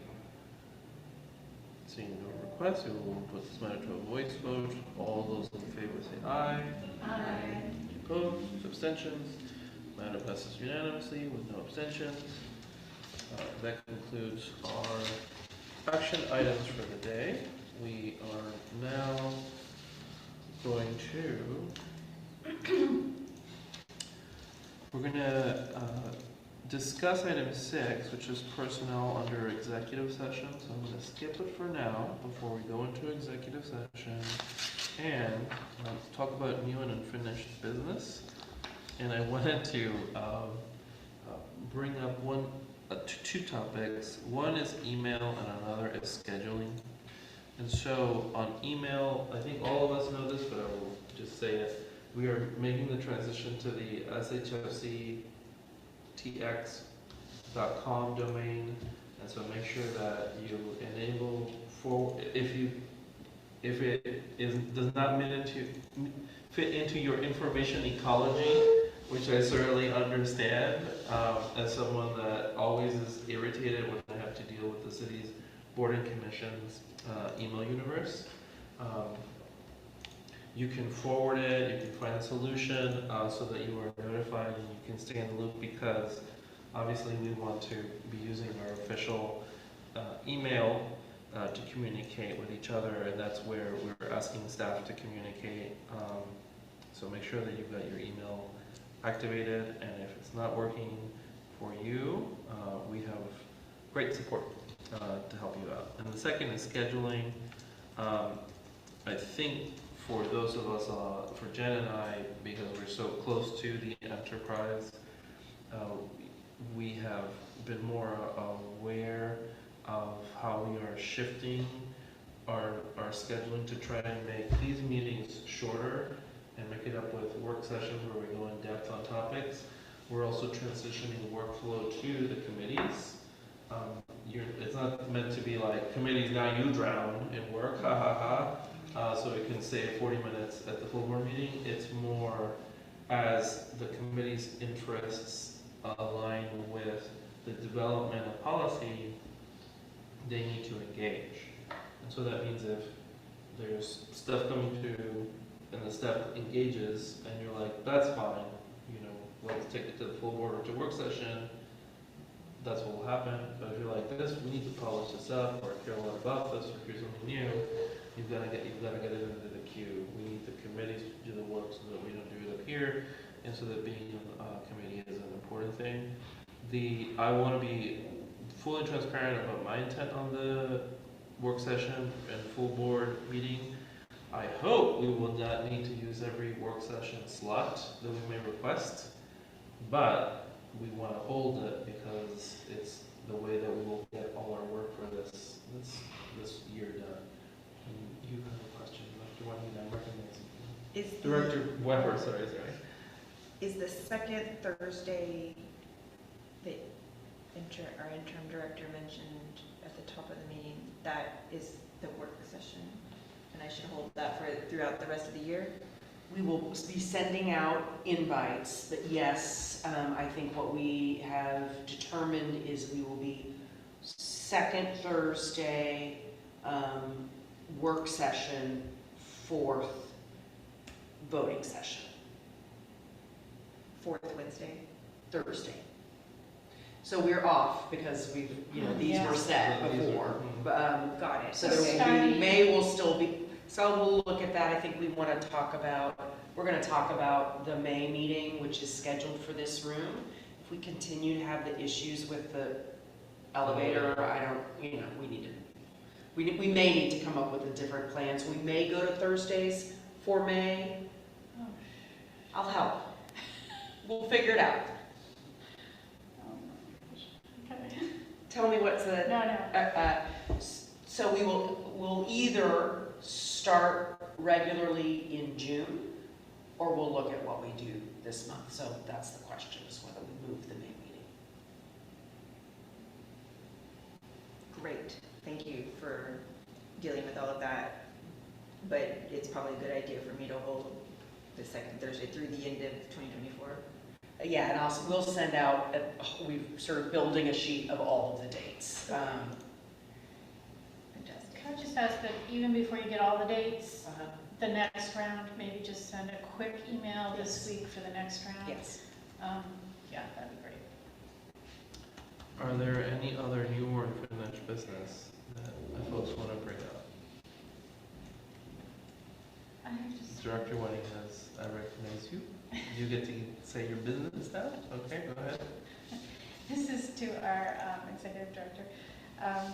Seeing no requests, we will put this matter to a voice vote. All those in favor say aye.
Aye.
Opposed? Abstentions? Matter passes unanimously with no abstentions. That concludes our action items for the day. We are now going to we're going to discuss item 6, which is personnel under executive session. So I'm going to skip it for now before we go into executive session and talk about new and unfinished business. And I wanted to bring up two topics. One is email and another is scheduling. And so on email, I think all of us know this, but I will just say it. We are making the transition to the SHFC tx.com domain, and so make sure that you enable if it does not fit into your information ecology, which I certainly understand as someone that always is irritated when I have to deal with the city's board and commissions email universe. You can forward it, you can find a solution so that you are notified and you can stay in the loop, because obviously we want to be using our official email to communicate with each other, and that's where we're asking staff to communicate. So make sure that you've got your email activated, and if it's not working for you, we have great support to help you out. And the second is scheduling. I think for those of us, for Jen and I, because we're so close to the enterprise, we have been more aware of how we are shifting our scheduling to try and make these meetings shorter and make it up with work sessions where we go in depth on topics. We're also transitioning workflow to the committees. It's not meant to be like, committees, now you drown in work, ha ha ha, so it can save 40 minutes at the full board meeting. It's more as the committee's interests align with the development of policy, they need to engage. And so that means if there's stuff coming through and the staff engages and you're like, that's fine, let's take it to the full board or to work session, that's what will happen. But if you're like, we need to polish this up, or I care a lot about this, or here's something new, you've got to get it into the queue. We need the committees to do the work so that we don't do it up here, and so that being on a committee is an important thing. I want to be fully transparent about my intent on the work session and full board meeting. I hope we will not need to use every work session slot that we may request, but we want to hold it because it's the way that we will get all our work for this year done. And you have a question, Dr. Wenning, I'm recognizing. Director Weber, sorry.
Is the second Thursday that our interim director mentioned at the top of the meeting, that is the work session? And I should hold that throughout the rest of the year?
We will be sending out invites, but yes, I think what we have determined is we will be second Thursday, work session, fourth voting session,
Fourth Wednesday.
Thursday. So we're off because we've, you know, these were set before.
Got it.
So
So
there will
starting-
be, May will still be, so we'll look at that. I think we want to talk about, we're going to talk about the May meeting, which is scheduled for this room. If we continue to have the issues with the elevator, I don't, you know, we may need to come up with a different plan. So we may go to Thursdays for May.
Oh.
I'll help. We'll figure it out.
Okay.
Tell me what's the.
No.
So we'll either start regularly in June, or we'll look at what we do this month. So that's the question, is whether we move the May meeting.
Great, thank you for dealing with all of that. But it's probably a good idea for me to hold the second Thursday through the end of 2024.
Yeah, and we'll send out, we've sort of building a sheet of all of the dates.
Fantastic.
Can I just ask that even before you get all the dates,
Uh-huh.
the next round, maybe just send a quick email this week for the next round?
Yes.
Yeah, that'd be great.
Are there any other new or unfinished business that folks want to bring up? Director Wenning I recognize you. You get to say your business now? Okay, go ahead.
This is to our executive director,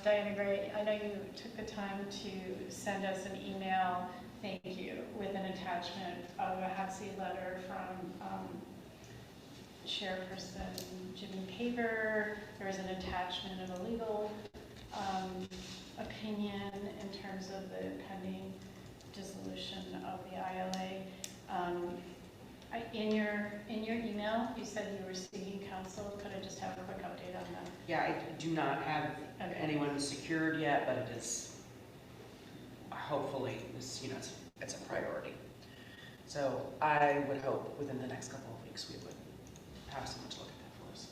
Diana Gray. I know you took the time to send us an email, thank you, with an attachment of a HATC letter from Chairperson Jimmy Paver. There was an attachment of a legal opinion in terms of the pending dissolution of the ILA. In your email, you said you were seeking counsel. Could I just have a quick update on that?
Yeah, I do not have anyone secured yet, but it is, hopefully, it's, you know, it's a priority. So I would hope within the next couple of weeks, we would have someone to look at that for us.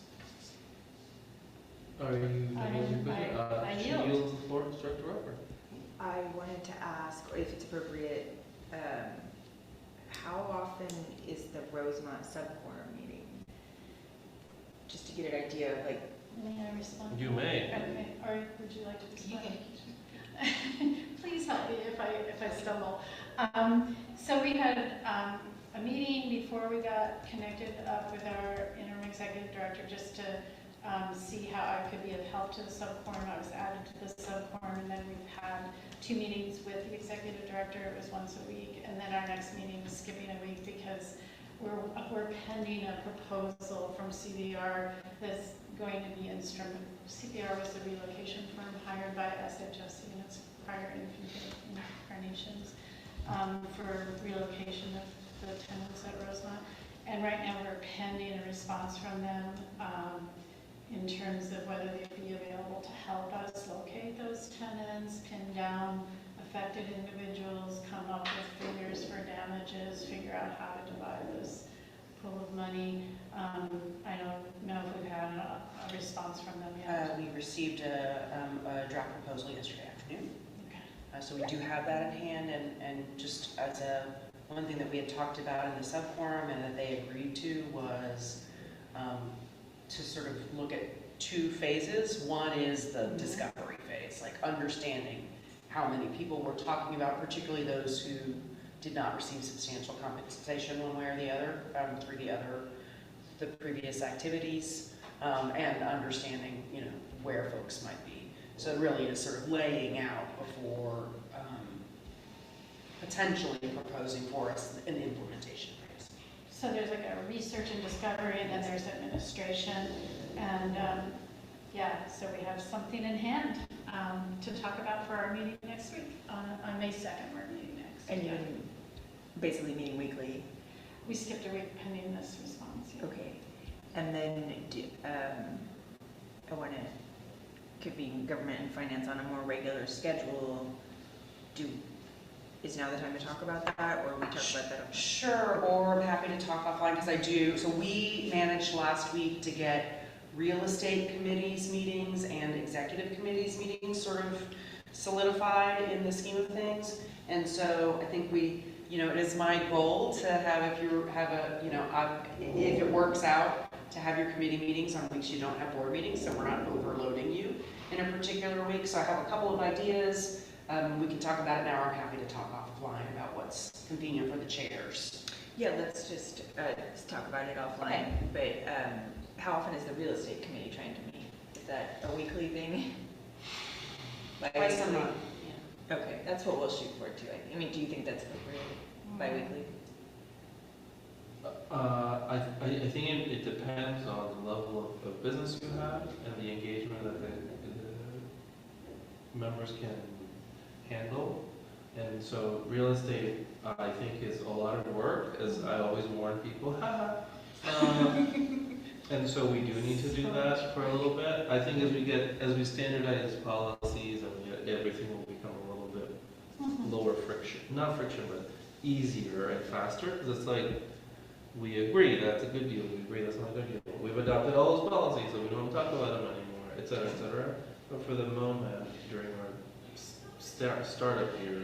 Are you?
I
She
yield.
yields the floor to Director Roper.
I wanted to ask, or if it's appropriate, how often is the Rosemont subquorum meeting? Just to get an idea of like,
May I respond?
You may.
Okay, or would you like to respond?
You
Please help me if I stumble. So we had a meeting before we got connected up with our interim executive director just to see how I could be of help to the subquorum. I was added to the subquorum, and then we've had 2 meetings with the executive director. It was once a week, and then our next meeting is skipping a week because we're pending a proposal from CBR that's going to be instrument. CBR was the relocation firm hired by SHFC and its prior incarnations for relocation of the tenants at Rosemont. And right now we're pending a response from them in terms of whether they'd be available to help us locate those tenants, pin down affected individuals, come up with figures for damages, figure out how to divide this pool of money. I don't know if we've had a response from them yet.
We received a draft proposal yesterday afternoon.
Okay.
So we do have that at hand, and just as one thing that we had talked about in the subquorum and that they agreed to was to sort of look at 2 phases. One is the discovery phase, like understanding how many people we're talking about, particularly those who did not receive substantial compensation one way or the other through the previous activities, and understanding, you know, where folks might be. So it really is sort of laying out before potentially proposing for us an implementation phase.
So there's like a research and discovery, and then there's administration, and yeah, so we have something in hand to talk about for our meeting next week. On May 2nd, we're meeting next.
and
Yeah.
even basically meeting weekly.
We skipped a week pending this response. Yeah.
Okay, and then I want to, could be government and finance on a more regular schedule. Is now the time to talk about that, or we talk about that?
Sure, or I'm happy to talk offline because I do. So we managed last week to get real estate committees meetings and executive committees meetings sort of solidified in the scheme of things. And so I think we you know, it is my goal to have, if you have a, you know, if it works out, to have your committee meetings on weeks you don't have board meetings, so we're not overloading you in a particular week. So I have a couple of ideas. We can talk about it now. I'm happy to talk offline about what's convenient for the chairs.
Yeah, let's just talk about it offline, but how often is the real estate committee trying to meet? Is that a weekly thing?
Twice a month.
Okay, that's what we'll shoot for too. I mean, do you think that's appropriate, bi-weekly?
I think it depends on the level of business you have and the engagement that the members can handle. And so real estate, I think, is a lot of work, as I always warn people. And so we do need to do that for a little bit. I think as we standardize policies, and everything will become a little bit lower friction, not friction, but easier and faster, because it's like, we agree that's a good deal, we agree that's not a good deal. We've adopted all those policies, so we don't talk about them anymore, et cetera, et cetera. But for the moment, during our startup year,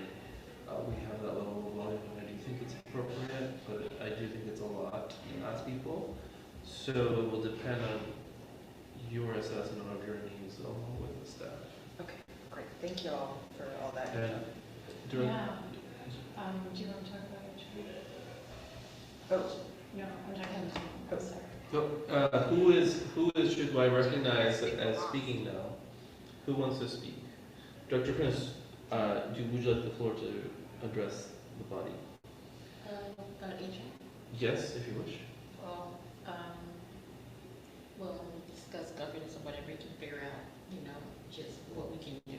we have that level of volume, and I do think it's appropriate, but I do think it's a lot to ask people. So it will depend on your assessment of your needs along with the staff.
Okay, great. Thank you all for all that.
And during,
Yeah. Do you want to talk about it?
Oh,
No, I'm talking to you. Sorry.
so, who is, should I recognize as speaking now? Who wants to speak? Dr. Prince, would you like the floor to address the body?
About HR?
Yes, if you wish.
Well, when we discuss governance or whatever, we can figure out, you know, just what we can do.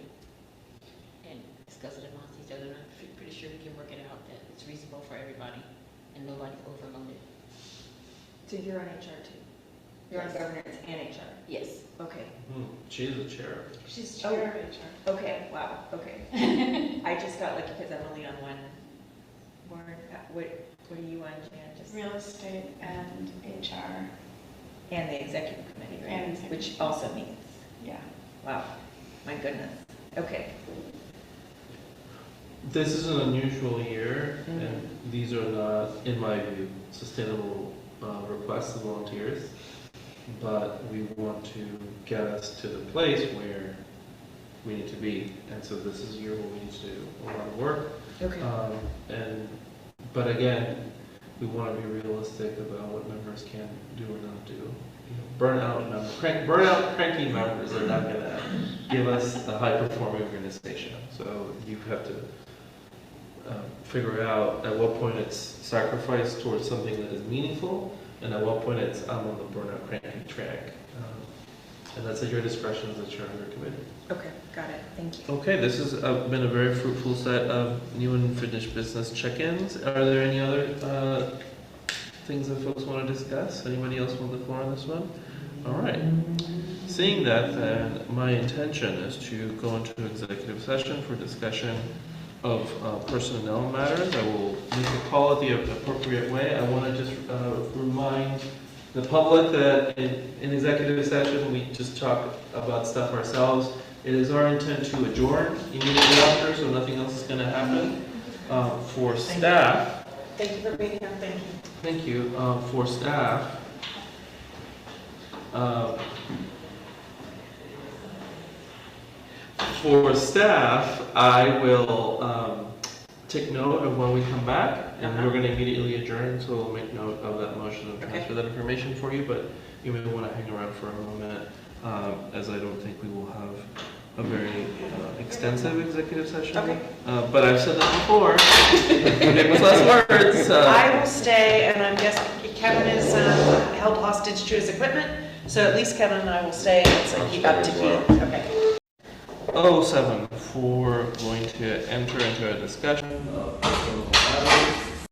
And discuss it amongst each other, and I'm pretty sure we can work it out that it's reasonable for everybody and nobody's overloaded.
so you're on HR too? You're on
Yes.
governance and HR?
Yes.
Okay.
She is the chair.
She's chair of HR.
Okay, wow, okay. I just got lucky because I'm only on one board. What are you on, Jan? Just
Real estate and HR.
and the executive committee, right?
And executive.
Which also meets.
Yeah.
Wow, my goodness. Okay.
This is an unusual year, and these are not, in my view, sustainable requests of volunteers. But we want to get us to the place where we need to be, and so this is a year where we need to do a lot of work.
Okay.
But again, we want to be realistic about what members can do or not do. You know, burnout, cranky members are not going to give us a high-performing organization. So you have to figure out at what point it's sacrifice towards something that is meaningful, and at what point it's I'm on the burnout cranky track. And that's at your discretion as a chair of your committee.
Okay, got it. Thank you.
Okay, this has been a very fruitful set of new and finished business check-ins. Are there any other things that folks want to discuss? Anybody else want the floor on this one? All right. Seeing that, then, my intention is to go into executive session for discussion of personnel matters. I will make a call at the appropriate way. I want to just remind the public that in executive session, we just talk about stuff ourselves. It is our intent to adjourn immediately after, so nothing else is going to happen. For staff,
Thank you for being here. Thank you.
thank you. For staff, I will take note of when we come back, and we're going to immediately adjourn, so we'll make note of that motion and transfer that information for you, but you may want to hang around for a moment, as I don't think we will have a very extensive executive session.
Okay.
But I've said that before. Famous last words.
I will stay, and I'm guessing Kevin is held hostage to his equipment, so at least Kevin and I will stay. It's like keep up to keep. Okay.
07, for going to enter into a discussion of personnel matters.